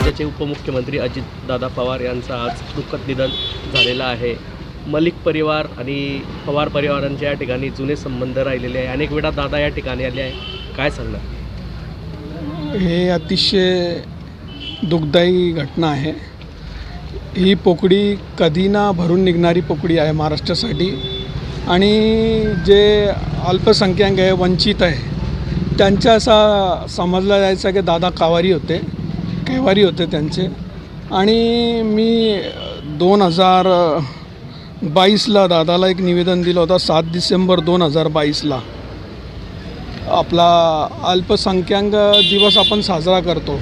राज्याचे उपमुख्यमंत्री अजितदादा पवार यांचं आज दुःखद निधन झालेलं आहे। मलिक परिवार आणि पवार परिवारांचे या ठिकाणी जुने संबंध राहिलेले आहे। अनेक वेळा दादा या ठिकाणी आले आहे, काय सांगणार? हे अतिशय दुःखदायी घटना आहे। ही पोकळी कधी ना भरून निघणारी पोकळी आहे महाराष्ट्रासाठी। आणि जे अल्पसंख्याक आहे, वंचित आहे, त्यांच्या असा समजलं जायचं की दादा कैवारी होते त्यांचे। आणि मी 2022ला दादाला एक निवेदन दिलं होतं। 7 डिसेंबर 2022ला आपला अल्पसंख्याक दिवस आपण साजरा करतो,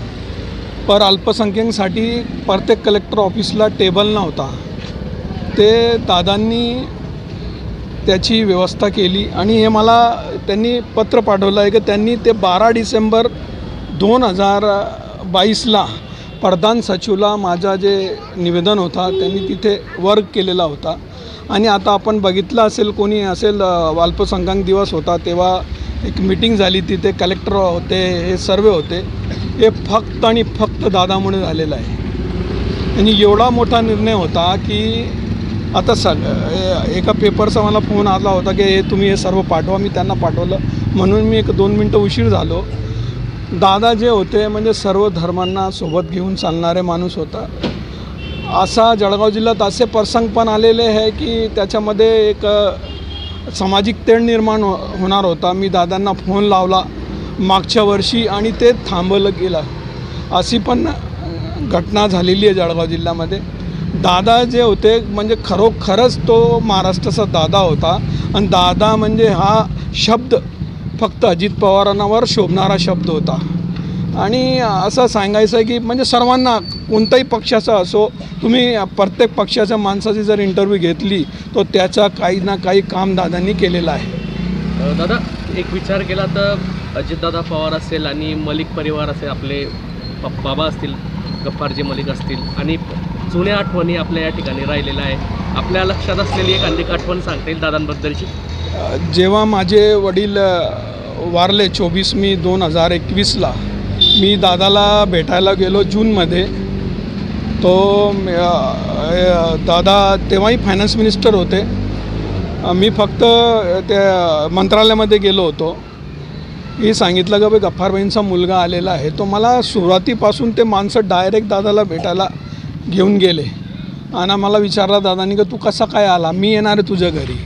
पर अल्पसंख्याकांसाठी प्रत्येक कलेक्टर ऑफिसला टेबल नव्हता। ते दादांनी त्याची व्यवस्था केली आणि हे मला त्यांनी पत्र पाठवलं आहे की त्यांनी ते 12 डिसेंबर 2022ला प्रधान सचिवला माझा जे निवेदन होता त्यांनी तिथे वर्क केलेला होता। आणि आता आपण बघितलं असेल, कोणी असेल, अल्पसंख्याक दिवस होता तेव्हा एक मीटिंग झाली, तिथे कलेक्टर होते, हे सर्व होते। हे फक्त आणि फक्त दादामुळे झालेलं आहे। आणि एवढा मोठा निर्णय होता की आता एका पेपरचा मला फोन आला होता की हे तुम्ही हे सर्व पाठवा। मी त्यांना पाठवलं, म्हणून मी 1-2 मिनटं उशीर झालो। दादा जे होते म्हणजे सर्व धर्मांना सोबत घेऊन चालणारे माणूस होता। असा जळगाव जिल्ह्यात असे प्रसंग पण आलेले आहे की त्याच्यामध्ये एक सामाजिक तेढ निर्माण होणार होता। मी दादांना फोन लावला मागच्या वर्षी आणि ते थांबवलं गेलं। अशी पण घटना झालेली आहे जळगाव जिल्ह्यामध्ये। दादा जे होते म्हणजे खरोखरच तो महाराष्ट्राचा दादा होता। आणि दादा म्हणजे हा शब्द फक्त अजित पवारांवर शोभणारा शब्द होता। आणि असं सांगायचं आहे की म्हणजे सर्वांना, कोणताही पक्षाचा असो, तुम्ही प्रत्येक पक्षाच्या माणसाची जर इंटरव्ह्यू घेतली तर त्याचा काही ना काही काम दादांनी केलेलं आहे। दादा, एक विचार केला तर अजितदादा पवार असेल आणि मलिक परिवार असेल, आपले बाबा असतील, गफ्फारजी मलिक असतील, आणि जुन्या आठवणी आपल्या या ठिकाणी राहिलेल्या आहे। आपल्या लक्षात असलेली एक अनेक आठवण सांगता येईल दादांबद्दलची? जेव्हा माझे वडील वारले 24 मे 2021ला, मी दादाला भेटायला गेलो जूनमध्ये। तो दादा तेव्हाही फायनान्स मिनिस्टर होते। मी फक्त त्या मंत्रालयामध्ये गेलो होतो। हे सांगितलं की गफ्फारबाईंचा मुलगा आलेला आहे। तो मला सुरुवातीपासून ते माणसं डायरेक्ट दादाला भेटायला घेऊन गेले आणि मला विचारला दादांनी की तू कसा काय आला, मी येणार आहे तुझ्या घरी।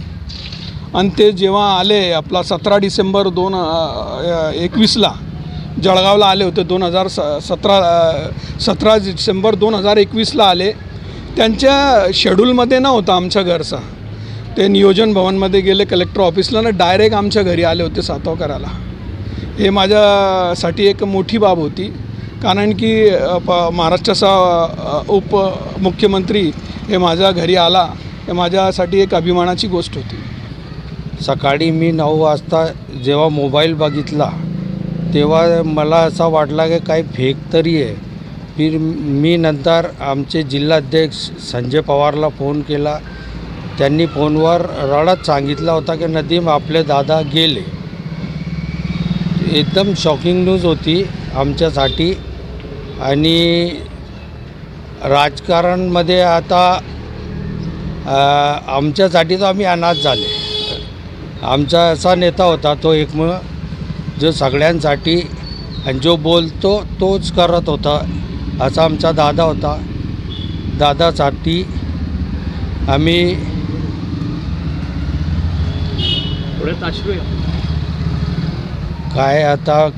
आणि ते जेव्हा आले, आपला 17 डिसेंबर 2021ला जळगावला आले होते। 17 डिसेंबर 2021ला आले। त्यांच्या शेड्यूलमध्ये नव्हता आमच्या घरचा। ते नियोजन भवनमध्ये गेले कलेक्टर ऑफिसला ना, डायरेक्ट आमच्या घरी आले होते सातव करायला। हे माझ्यासाठी एक मोठी बाब होती, कारण की महाराष्ट्राचा उपमुख्यमंत्री हे माझ्या घरी आला, हे माझ्यासाठी एक अभिमानाची गोष्ट होती। सकाळी मी 9 वाजता जेव्हा मोबाईल बघितला तेव्हा मला असा वाटला की काही फेक तरी आहे। फिर मी नंतर आमचे जिल्हाध्यक्ष संजय पवारला फोन केला। त्यांनी फोनवर रडत सांगितलं होता की नदीम, आपले दादा गेले। एकदम शॉकिंग न्यूज होती आमच्यासाठी। आणि राजकारणमध्ये आता आमच्यासाठी तर आम्ही अनाथ झाले। आमचा असा नेता होता तो एकमेव, जो सगळ्यांसाठी आणि जो बोलतो तोच करत होता, असा आमचा दादा होता। दादासाठी आम्ही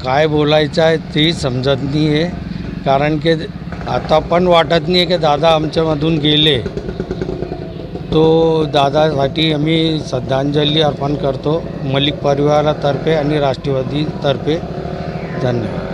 काय बोलायचं आहे तेही समजत नाही आहे, कारण की आता पण वाटत नाही आहे की दादा आमच्यामधून गेले। तो दादासाठी आम्ही श्रद्धांजली अर्पण करतो मलिक परिवारातर्फे आणि राष्ट्रवादीतर्फे। धन्यवाद।